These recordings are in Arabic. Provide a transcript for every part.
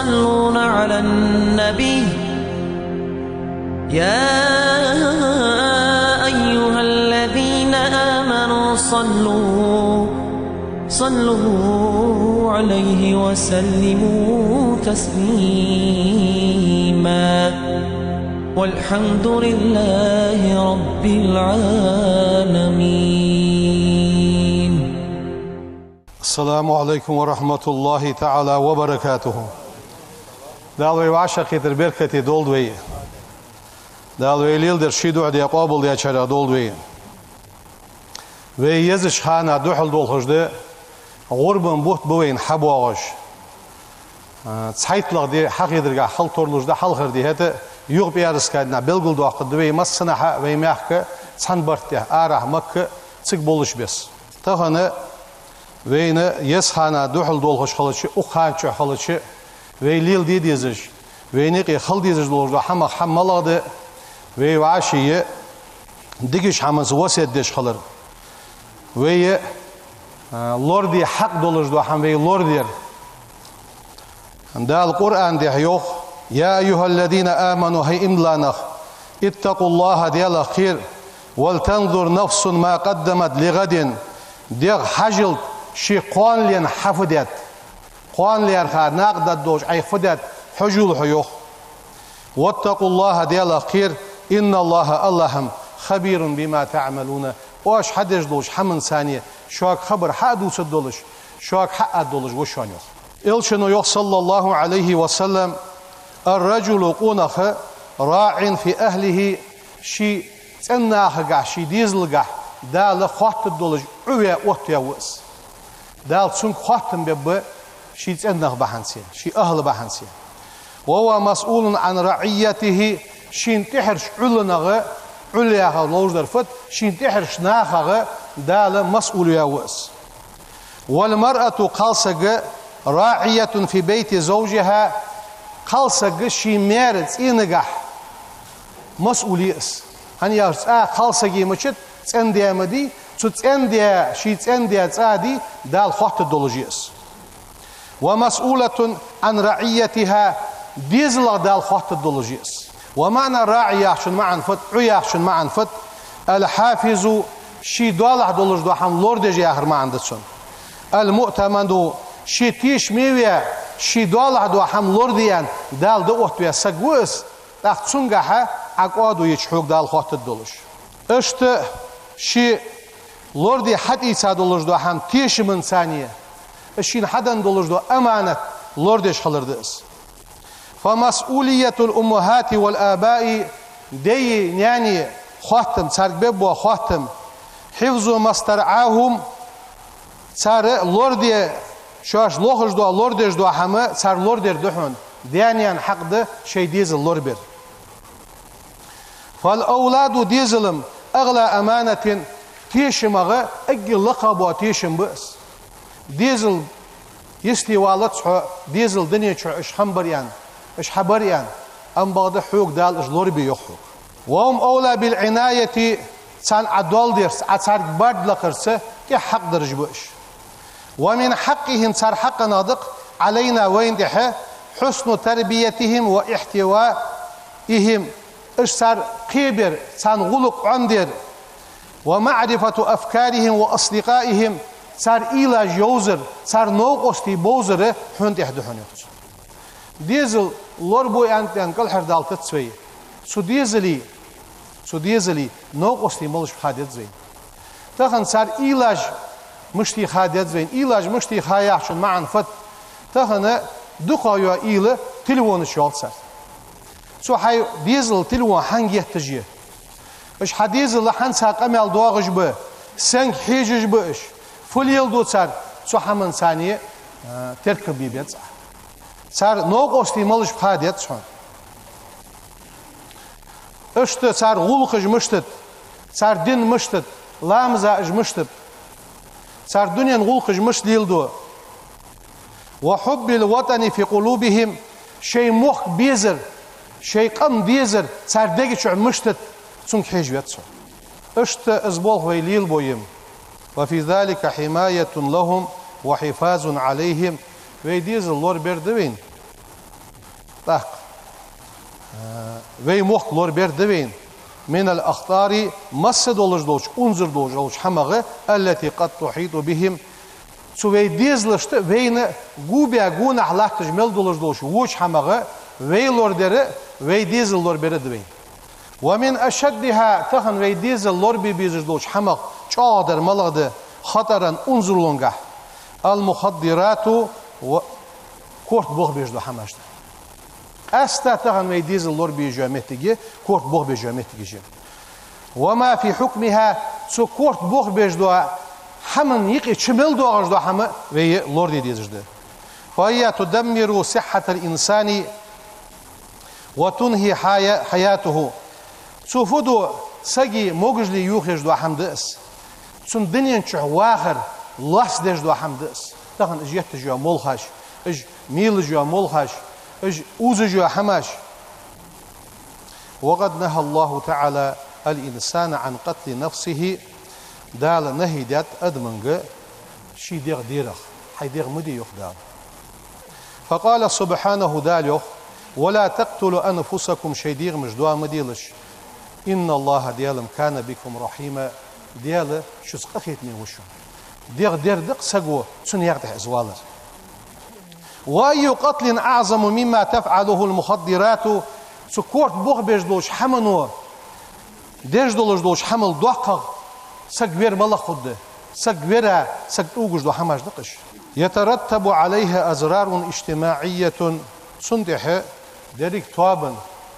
يصلون على النبي يا أيها الذين آمنوا صلوا عليه وسلموا تسليما والحمد لله رب العالمين. السلام عليكم ورحمة الله تعالى وبركاته. دالوي وعشقي تربركتي دولدوي دالوي ليل در شيدو عدي قابل دي أشارة دولدوي ويزش خانا دوحل دول خجده غربن بوت بوين حبواغش تسحيطلق دي حقي درقا حل تورلوش ده حل خردي هتا يوغ بيارس كادنا بلغل دو أخد دوي مصنحة ويميحك تسحنبرت آره مكة تسك بولش بس تخانا وين يسخانا دوحل دول خش خلشي أخانش خلشي ويليل دي ديزش وينيقي خل ديزش دولش ده حمق حمالا ده ويوعاشي ديگش حمز وسيد ديش خلر وي لوردي حق دولش دو حم وي لوردير ده القرآن ده يوخ يا أيها الذين آمنوا هي إملانخ اتقوا الله ديال خير ولتنظر نفس ما قدمت لغد ديغ حجل شي قوان لين حفدت قوان لين خار ناقدت دوش أي فدت حجول حيوخ واتقوا الله ديال خير إن الله اللهم خبير بما تعملون واش حدش دولش حمن ثانية شاك خبر حدوس دولش شاك حق دولش وشان يوخ إلشنو يوخ صلى الله عليه وسلم الرجل قونخ راع في أهله شي تناخ قح شي ديزل قح دال خاطر دولج عوية وقتيا وس دال تسون خاطر بب شي تناخ بحنسيا شي أهل بحنسيا وهو مسؤول عن رعيته شين تحرش علنغ علياها لوجدر فت شين تحرش ناخغ دال مسؤول يا وس والمرأة قالسق راعية في بيت زوجها قالسق شي مارس إنجح مسؤوليس هني قالسقي مشت تندي مدي تندي شي تندي تادي دال خط الدولجيس ومسؤولة عن رعيتها ديزلا دال خط الدولجيس ومعنى راعي شن معن فت عيا شن معن فت الحافظ شي دولح دولج دو حم لورد جاهر ما عندسن المؤتمن شي تيش ميويا شي دولح دو حم لورديان دال دو وقت سقوس تاختصنجها عقادو يشحوك دال خط الدولج اشت شي لوردي حد يساد دولج دو حم تيش من ثانية الشين حدن دولج دو أمانة لوردش خلردس فمسؤولية الأمهات والآباء دي يعني خاتم صار بيبوا خاتم حفظ ما استرعاهم صار لوردي شاش لوخش دو لوردش دو حما صار لوردر دحون ديانيان حق ده شي ديزل لوربر فالأولاد ديزلم أغلى أمانة تيشمغ أجل لقبوا تيشم بس ديزل يستي والد ديزل دنيا إش حمبريان إش حبريان أم بعض حوق دال إش لوربي يخوق وهم أولى بالعناية سان عدول ديرس عصار برد لقرسه كي حق درج بش ومن حقهم صار حق ناضق علينا وين دحه حسن تربيتهم واحتوائهم إش صار قيبر سان غلق عندر ومعرفة أفكارهم وأصدقائهم صار إيلاج يوزر صار نوقستي بوزر هند يحدثون يخص ديزل لوربو أنت كل حردال تتسوي سو ديزلي نوقستي ملش خادت زين تخن صار إيلاج مشتي خادت زين إيلاج مشتي خايعشون معن فت تخن دقايا إيله تلوون شوال صار سو حي ديزل تلوون حنج يحتاجيه إيش حديزل لحن ساق أمل دواغش به سنج حيجش بإيش فليل دو صار سو حمن ثانية تركب بيبيت صار نوقستي ملش خادت شون اشت صار غلقج مشتت صار دين مشتت لامزاج مشتت صار دنيا غلقج مش ليلدو وحب الوطن في قلوبهم شيء مخ بيزر شيء قم بيزر صار دقيش مشتت سنك حجوات صار اشت ازبوه ويليل بويم وفي ذلك حماية لهم وحفاظ عليهم ويديز اللور بردوين طاق وي موخ لور بير دوين من الأخطار مسد ولجدوش أنظر دوش حمغة التي قد تحيط بهم سوي ديزلشت وين غوبيا غون أحلاق تجمل دولجدوش وش حمغة وي لور در وي ديزل لور بير دوين ومن أشدها تخن وي ديزل لور بيزجدوش حمغ چادر ملغد خطرا انظر لونغا المخدرات و كورت بوغ بيجدو حماشتا أستا تغن وي ديزل لور بيجوامتيجي كورت بوغ بيجوامتيجي وما في حكمها سو كورت بوغ بيجدو حمن يقي شمل دو أغجدو حمن وي لور دي ديزجدو فهي تدمر صحة الإنسان وتنهي حياته سو فدو سجي موجلي يوخجدو حمدس سن دنيا واخر لاس دجدو حمدس تغن اجيت جو ملخش اج ميل جو ملخش اج اوز جو حماش وقد نهى الله تعالى الإنسان عن قتل نفسه دال نهي دات أدمنغ شي ديغ ديرخ حي ديغ مدي يخدال فقال سبحانه داليخ ولا تقتلوا أنفسكم شي ديغ مجدوا مديلش إن الله ديالم كان بكم رحيما ديال شوز قخيتني وشو ديغ دير دق سقو سن يغتح ازوالر واي قتل اعظم مما تفعله المخدرات سكورت بوغ بيجدوش حمنو ديجدولش حمل دوقق سقوير ملا خد سقويرا سقوغش دو حماش دقش يترتب عليها ازرار اجتماعيه سندح ديريك توابن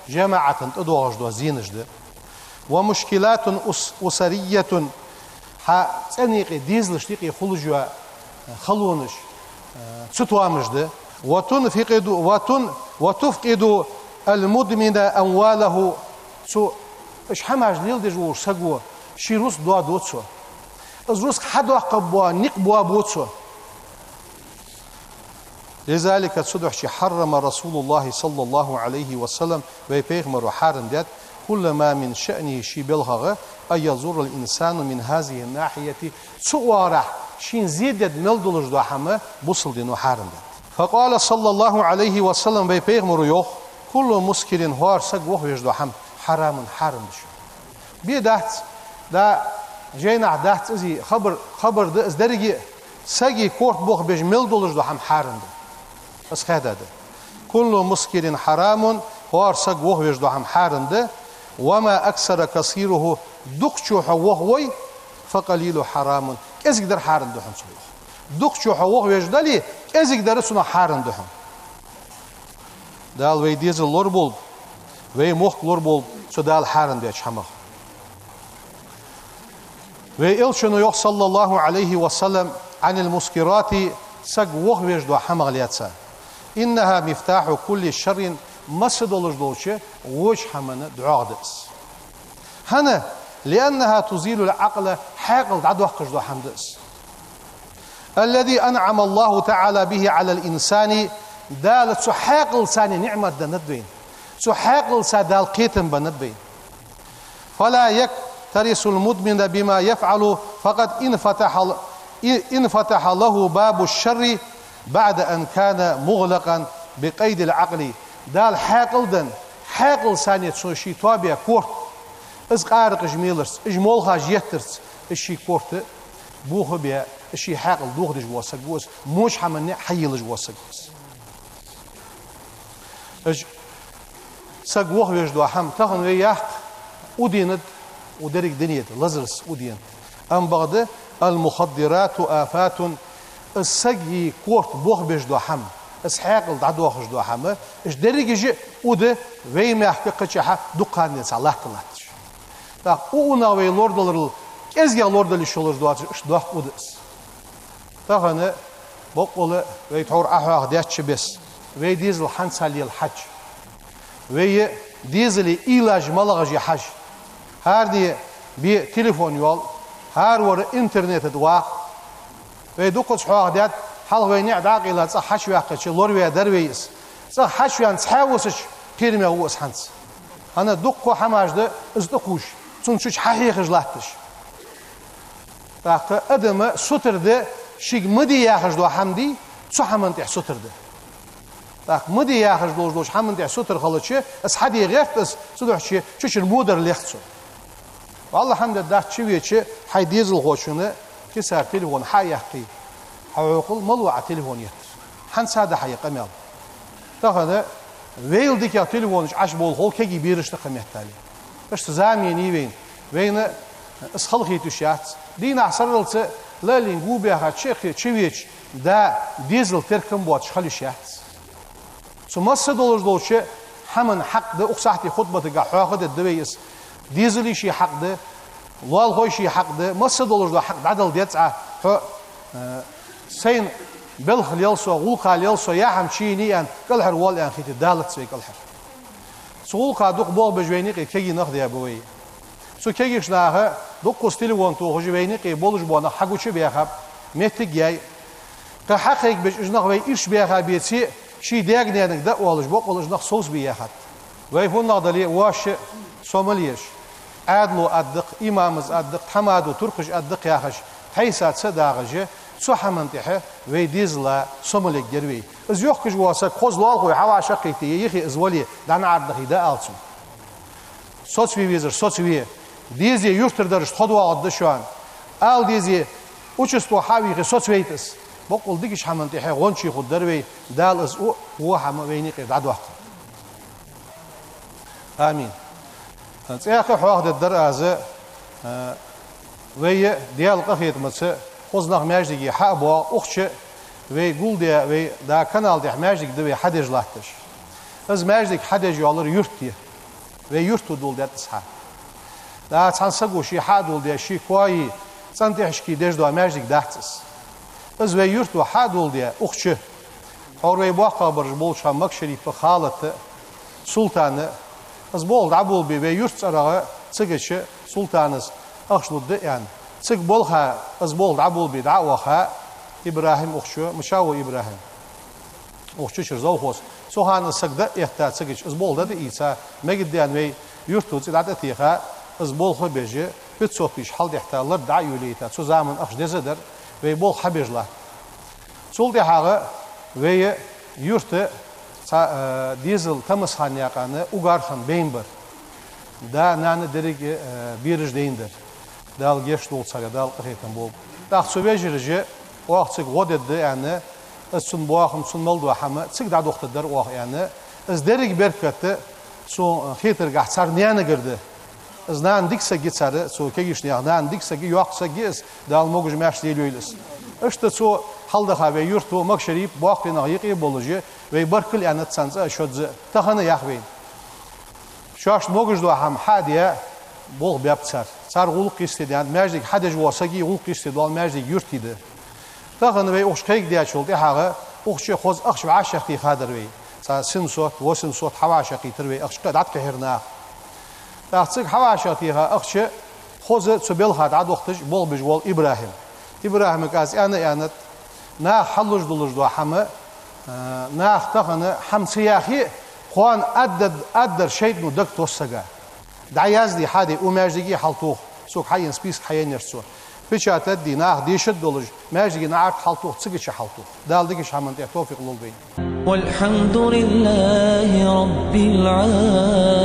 جماعه تدوغش دو زينش ده ومشكلات أسرية تنيقي ديزلش تيقي خلجوا خلونش ستوامش ده وتفقد المدمن أمواله سو إش حماج ليل دجور سقوا شيروس دوا دوتسو أزروس حدوا قبوا نقبوا بوتسو لذلك صدح حرم رسول الله صلى الله عليه وسلم ويبيغمر حارم ديت كل ما من شأنه شي بلغة أن يزور الإنسان من هذه الناحية سوارة شين زيدت ملدولج دو حما بوصل دينو حارم دات فقال صلى الله عليه وسلم بيغمر يوخ كل مسكر هوار سق وخ دو حم حرام حرام دشو بيدات دا جينا دات ازي خبر ده ازدرجي سقي كورت بوخ بيج ملدولج دو حم حرام ده بس هذا ده كل مسكر حرام هوار سق وخ دو حم حرام ده وما أكثر كثيره دقشو حوهوي فقليل حرام كيف يقدر حارن دحم صلح دقشو حوه ويجدلي كيف يقدر سنا حارن دحم دال ويديز اللوربول وي موخ لوربول سو دال حارن ديش حمخ ويلشنو يخ صلى الله عليه وسلم عن المسكرات سق وخ ويجدو حمغ ليتسا إنها مفتاح كل شر مسد ولجدوشة وش حمنا دعاء هنا لأنها تزيل العقل حاقل عدو قجدو حمدس الذي أنعم الله تعالى به على الإنسان دالت سحاقل ثاني نعمة دندبين سحاقل سادال قيتم بندبين فلا يكترس المدمن بما يفعل فقد انفتح له باب الشر بعد أن كان مغلقا بقيد العقل دال حاقل دن حاقل ثانية سوشي توابيا كورت از قارق جميلرس اجمولها جيترس الشي كورت بوخ بيا الشي حاقل دوخ دج واسق بوس موش حمني حيلج واسق بوس اج سق وخ ويجدو حم تخن ويا وديند ودرك دنيت لزرس ودين ام بعد المخدرات آفات السقي كورت بوخ بيجدو حم اسحاقل دعدو خجدو حم اش درك جي ود ويما حقيقه دقان الله كلاتش دا اونا وي لوردلر كزيا لوردل شولر دوات دوات ودس تاغنه بوقول وي تور احواغ دياتش بس وي ديزل حنسالي الحج وي ديزل إيلاج ملغجي حج هار دي بي تليفون يول هار ور انترنت دوا وي دوكس حواغ ديات حال وي نعد عقيلة صح واقع لور وي درويس صح حشوان تحاوسش كلمه هو حنس انا دقو حماج ده از دقوش تنشوش حقيقة جلاتش تاقا ادم سوتر ده شيك مدي ياخج دو حمدي سو حمنتح سوتر ده Так مدي ياخذ دوش حمن دي ستر خلتشي اس حدي غيرت اس صدوحشي تشر مودر ليختسو والله حمد الله تشويتشي حي ديزل خوشونه كسر تليفون حي يحكي حيقول ملوع تليفون يتر حنس هذا حقيقة مال تاخذ ويل ديك تليفونش عش بول هول كي بيرش تقمتالي باش زاميني وين اس خلقي تشات دين احسرلت لا لينغو بها تشيخ تشويتش دا ديزل تركم بوتش خليشات سو مس دولار دوشه همن حق ده اقصحتي خطبه حاخد الدويس ديزلي شي حق ده وال هو شي حق ده مس دولار ده حق عدل ديتع سين بالخليل سو غوقا سو يا همشيني ان كل حر وال ان خيت دالت سوي كل حر سو غوقا دوق بول بجويني كي نخ دي ابوي سو كيش ناها دوق كوستيلون تو جويني كي بولج بونا حقوچي بيخاب متجاي كحقيق بج اجنغوي ايش بيخا بيتي شي ديغنينك دا ولج بوق ولج نخ صوص بيخات ويفون نادلي واش سوماليش عدلو ادق امامز ادق حمادو تركش ادق ياخش حيسات صداغجه سو حمنتحه وي ديزلا سوماليك جروي از يوخش واسا قوزلال خو حوا شقيتي يخي ازولي دانا عرضخي دا السم соцви визер соцви дизи юрттердер штодва адды шуан ал дизи учество хавиги соцвейтес бокол дигиш хаманти хе гончи худдервей дал из у хама вейни қидадва амин цех хохд الدر از وی دیال قفیت متس خوزناق ماجدگی حابوا اخش وی گول دی وی دا کانال دی ماجدگ دی حدج لاتش از ماجدگ حدج یالر یورتی ve yurtu dol det sa da çansa goşi hadol de şi koyi santehşki dejdo amerjik dahts az ve yurtu hadol de uxçu horvey baqa bir bolşa mak şerif xalatı sultanı az bol abul be ve yurt çarağı çıgışı sultanız axşludu yani çıg bolha az bol abul be davaha İbrahim uxçu müşavu İbrahim uxçu çirzovxos سوهان السجدة يحتاج أسبوع ده إيسا ما قد يعني يرتوت إذا تيخا أسبوع خبيجة بتصوفيش حال يحتاج لر دعيو ليتا سو زمن أخش دزدر ويبول خبيج له سول ده حاجة وي يرت ديزل تمس خانيا قانة أوجار خان بينبر ده نان درج بيرج ديندر ده الجيش دول سجدة ده القهيتم بول ده خسوبيج رجع وقت غدد ده يعني السن بواخم سن ملدو حما تسق دع دخت الدر واخ يعني از درج بركت سو خيتر قاعد صار نيانا قرده از نان ديك سجي صار سو كيش نيا نان ديك سجي يوق سجيس دال موج ماش ديلويلس اشت سو حل دخا و يرتو مك شريف باخ نايقي بولجي و بركل يعني تسنز شد تخنه يخوين شاش موج دو هم حاديه بول بيبصر صار غلق استدان ماجيك حدج واسجي غلق استدال ماجيك يرتيده تاخن وي اوش كيك دي اشول دي حاجه اوش خوز اخش عاشقي خادر وي سن صوت وسن صوت حواشقي تروي اخش قد كهرنا تاخصك حواشقيها اخش خوز سبيل خاد عد وقتش بول بجول ابراهيم كاز انا نا حلج دلج دو حما نا تاخن حمسياخي خوان ادر شيء نو دك توسغا دعياز دي حادي وماجدي حلطو سوق حين سبيس حين يرسو بيشات دي ناخ دي شد دولج ماجي نعرف حلطو تسقش حلطو دالديش حمن توفيق للبين والحمد لله رب العالمين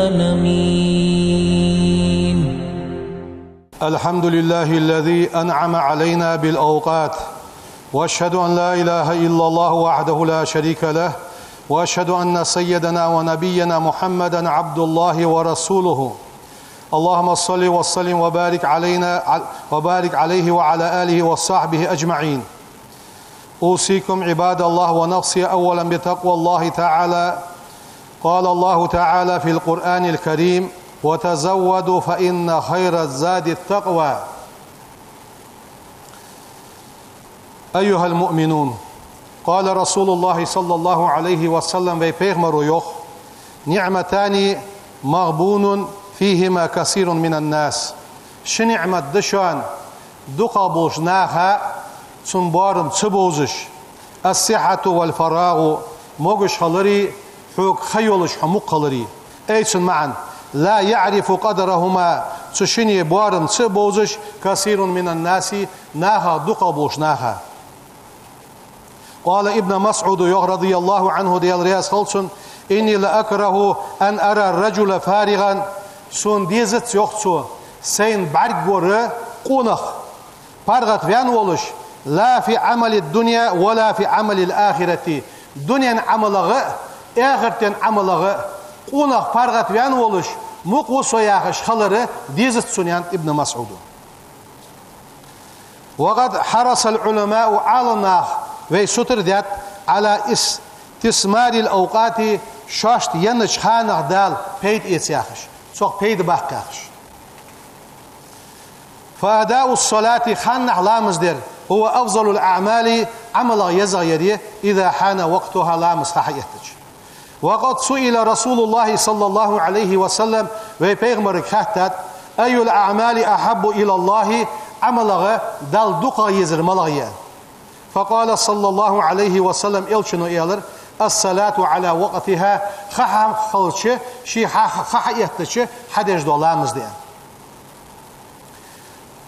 الحمد لله الذي أنعم علينا بالأوقات وأشهد أن لا إله إلا الله وحده لا شريك له وأشهد أن سيدنا ونبينا محمدا عبد الله ورسوله اللهم صل وسلم وبارك عليه وعلى آله وصحبه أجمعين أوصيكم عباد الله ونفسي أولا بتقوى الله تعالى قال الله تعالى في القرآن الكريم وتزودوا فإن خير الزاد التقوى أيها المؤمنون قال رسول الله صلى الله عليه وسلم بيغمر يوخ نعمتان مغبون فيهما كثير من الناس شنعمة دشان دقابوش ناها تنبارم تبوزش الصحة والفراغ موغش خلري حوك خيولش حموق خلري ايسن معا لا يعرف قدرهما تشني بارم تبوزش كثير من الناس ناها دقابوش ناها قال ابن مسعود رضي الله عنه ديال رياس خلصن إني لأكره أن أرى الرجل فارغا سون ديزت يوخسو سين برغور قونخ فارغت فيان ولش لا في عمل الدنيا ولا في عمل الآخرة دنيا عملغ آخرة عملغ قونخ فارغت فيان ولش مقوسو ياخش خلره ديزت سنيان ابن مسعود. وقد حرص العلماء على الناخ ويسطر ديات على استثمار الأوقات شاشت ينش خانخ دال بيت إتياخش سوق بيت باقاخش. فأداء الصلاة خانخ لامز دير هو أفضل الأعمال عمل يزغيري إذا حان وقتها لامز خحيتج. وقد سئل رسول الله صلى الله عليه وسلم وبيغمر خاتت أي الأعمال أحب إلى الله عملغ دال دقا يزر ملغيان. فقال صلى الله عليه وسلم إلشنو إيالر الصلاة على وقتها خحام خلش شي خحيتش حدش دولامز ديان.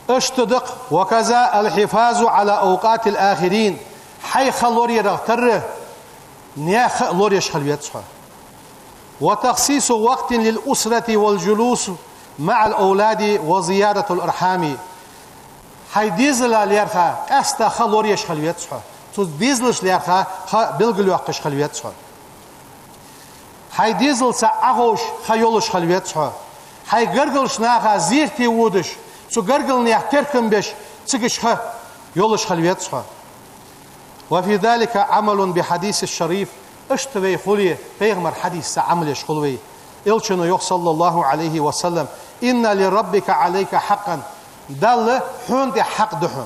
اشتدق وكذا الحفاظ على أوقات الآخرين حي خلوري رغتر نياخ لوريش خلويت صحة. وتخصيص وقت للأسرة والجلوس مع الأولاد وزيارة الأرحام حي ديزل ليرخا أستا خلوريش خلويت صحة تو ديزلش ليرخا بلغلوقش خلويت صحة. حي ديزل سا أغوش خيولش خلويت صحة. حي غرغلش ناخا زيرتي ودش سو غرغل نياخ تركم بش تسكش يولش خلويت صحة. وفي ذلك عمل بحديث الشريف اشتوي خلي بيغمر حديث عملش خلوي إلشنو يخ صلى الله عليه وسلم إن لربك عليك حقا دل حنت حق دحن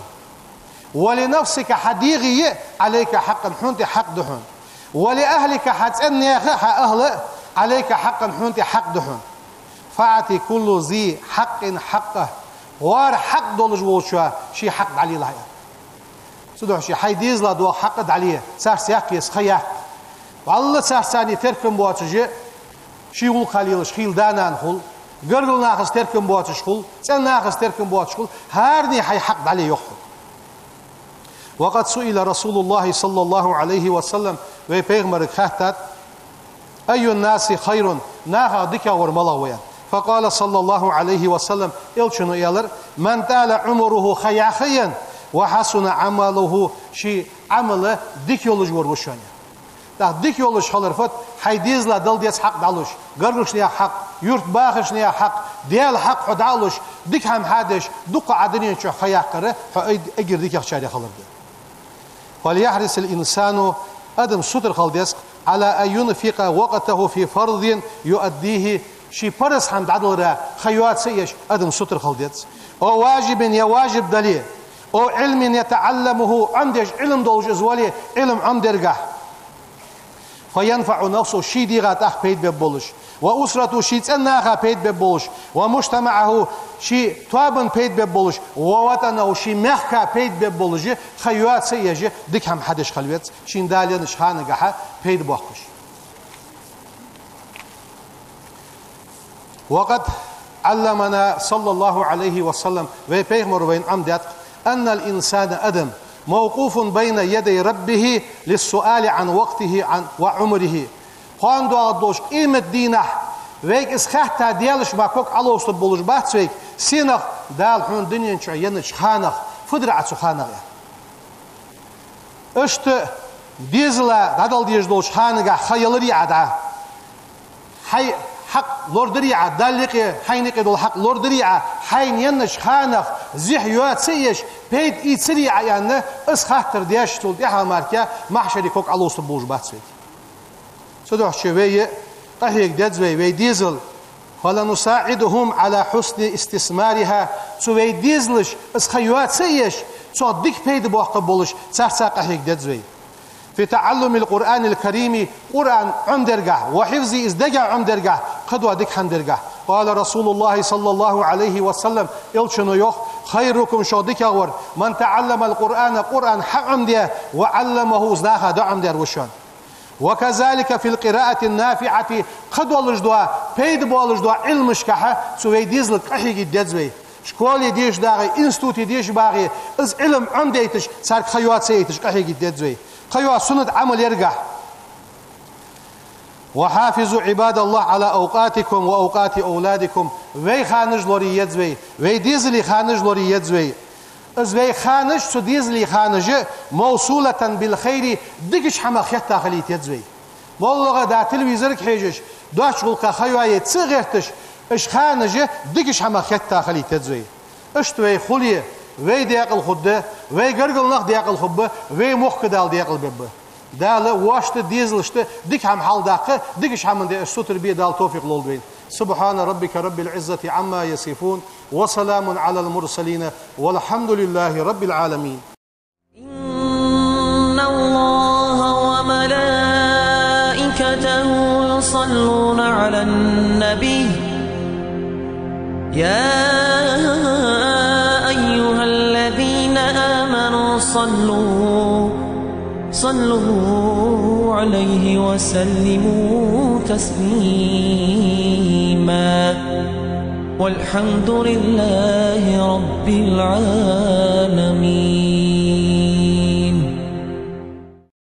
ولنفسك حديغي عليك حقا حنت حق دحن ولأهلك حتأني أهل عليك حقا حنت حق دحن فأعطي كل ذي حق حقه وار حق دولج وشوا شي حق علي الله سدوح شي حيديز لا دو حق عليه صار سياقيس خيا والله صار ثاني تركم بواتجي شي ول خليلش خيل دانان خل غرغل ناقص تركم بواتش خل سن ناقص تركم بواتش خل هارني حي حق عليه يخ. وقد سئل رسول الله صلى الله عليه وسلم وبيغمر خاتت أي الناس خير ناها دكا ورملويا فقال صلى الله عليه وسلم إلشنو يالر من طال عمره خياخيا وحسن عمله شي عمله ديك يولج ورشانيا دا ديك يولج خلرفت حيديز لا دل ديس حق دالوش غرغش نيا حق يرت باخش نيا حق ديال حق دالوش ديك هم حادش دق عدنين شو خياقره اجر ديك يخشاري خلرد. وليحرص الانسان ادم ستر خلديس على ان ينفق وقته في فرض يؤديه شي فرس هم عدل خيوات سيش ادم ستر خلديس او واجب يا واجب دليل او علم يتعلمه عندش علم دولج ازولي علم عندرجه فينفع نفسه شي ديغات اخ بيت ببولش واسرته شي تناخا بيت ببولش ومجتمعه شي توابن بيت ببولش ووطنه شي مخكا بيت ببولش خيوات سيجي ديك هم حدش خلوت شي دالين شخانقه بيت بوقش. وقد علمنا صلى الله عليه وسلم وبيغمر بين عمدات أن الإنسان أدم موقوف بين يدي ربه للسؤال عن وقته وعمره. خاندو أدوش إيمت دينه ويك إسخاحتا ديالش ما كوك علوش تبولش بات ويك سينخ دال حون دنيا شعينش خانخ فدرعة خانخ اشت ديزلا دادل ديش دولش خانخ خيالري عدا حي حق لور دريعة دالك حينك دول حق لور دريعة حين ينش خانخ زحيوات سيش بيت إيد سريعة يعني إسخاطر دياش تول ديها ماركا محشري كوك علوس بوج باتسويت سدوح شوية قهيك دادزوي وي ديزل فلنساعدهم على حسن استثمارها سوي ديزلش إسخيوات سيش سو ديك بيد بوحق بولش ساق قهيك دادزوي في تعلم القرآن الكريم قرآن عمدرجة وحفظ إزدجا عمدرجة قدوة ديك حمدرجة. قال رسول الله صلى الله عليه وسلم إلشنو يخ خيركم شادك ور من تعلم القرآن قرآن حمدية وعلمه زناها دعم در وشان. وكذلك في القراءة النافعة قدوة لجدوا بيد بالجدوا علمش كها سوي ديزل كحي جدزوي شكولي ديش داغي انستوتي ديش باغي از علم عمديتش صار خيوات سيتش كحي جدزوي خيوا سنة عمل يرجع. وحافظوا عباد الله على أوقاتكم وأوقات أولادكم. وي خانج لوري يدزوي وي ديزلي خانج لوري يدزوي ازوي خانج سو ديزلي خانج موصولة بالخير دقش حما خيطة خليت يدزوي والله دا تلفزيون حيجش دوش غلقا خيوا يتصغرتش اش خانج دقش حما خيطة خليت يدزوي اشتوي خليه وي ديقل خده وي قرقل نخ ديقل خبه وي مخ دال ديقل ببه دال واشت ديزلشت ديك هم حال داقه ديكش هم دي السوتر بي دال توفيق لولدين. سبحان ربك رب العزة عما يصفون وسلام على المرسلين والحمد لله رب العالمين. إن الله وملائكته يصلون على النبي يا أيها الذين آمنوا صلوا عليه وسلموا تسليما والحمد لله رب العالمين.